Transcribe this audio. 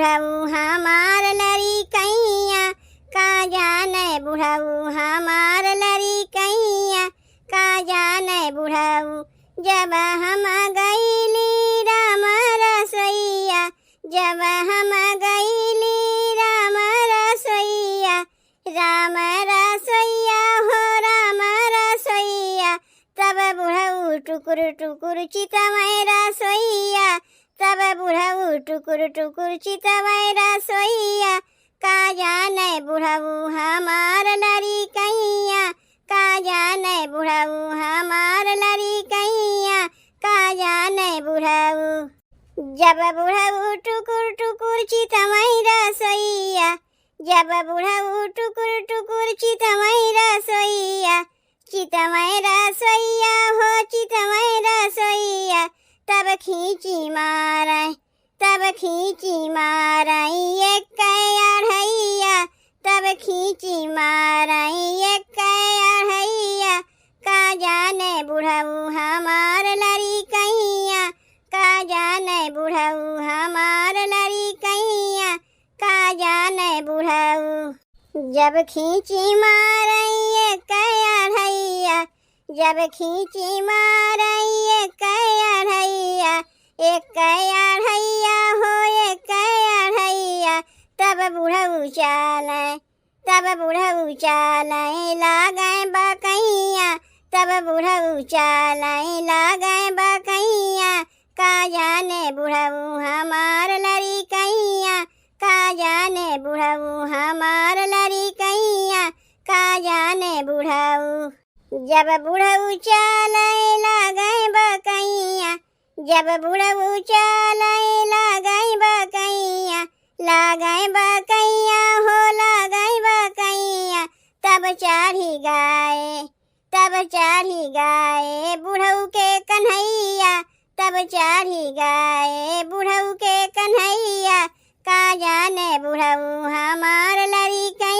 बुढ़ऊ हमार लड़िकैया, का जाने बुढ़ऊ हमार लड़िकैया, का जाने बुढ़ऊ। जब हम गईली राम रसोइया, जब हम गईली राम रसोइया, राम रसोइया हो राम रसोइया, तब बुढ़ऊ टुकुर टुकुर चितवै रसोइया, तब बुढ़ऊ टुकुर टुकुर चितवै रसोइया, का जाने बुढ़ऊ हमार लड़िकैया, का जाने बुढ़ऊ हमार लड़िकैया, का जाने बुढ़ऊ। जब बुढ़ऊ टुकुर टुकुर चितवै रसोइया, जब बुढ़ऊ टुकुर टुकुर चितवै रसोइया, चितवै रसोइया हो चितवै रसोइया, तब खींची मारै, तब खींची मारै एक अढ़ैया, तब खींची मारै एक अढ़ैया, का जाने बुढ़ऊ हमार लड़िकैया, का जाने बुढ़ऊ हमार लड़िकैया, का जाने बुढ़ऊ। जब खींची मारै एक अढ़ैया, जब खींची मारै एक अढ़ैया, एक अढ़ैया हो एक अढ़ैया, तब बुढ़ऊ चालै, तब बुढ़ऊ चालै लागै बकैया, तब बुढ़ऊ चालै लागै बकैया, का जाने बुढ़ऊ हमार लड़िकैया, का जाने बुढ़ऊ हमार लड़िकैया, का जाने बुढ़ऊ। जब बुढ़ऊ चालै लागै बकैया, जब बुढ़ऊ चालै लागै बकैया, लागै बकैया हो लागै बकैया, तब चढ़ी गाए, तब चढ़ी गाए बुढ़ऊ के कन्हैया, तब चढ़ी गाए बुढ़ऊ के कन्हैया, का जाने बुढ़ऊ हमार लड़िकैया।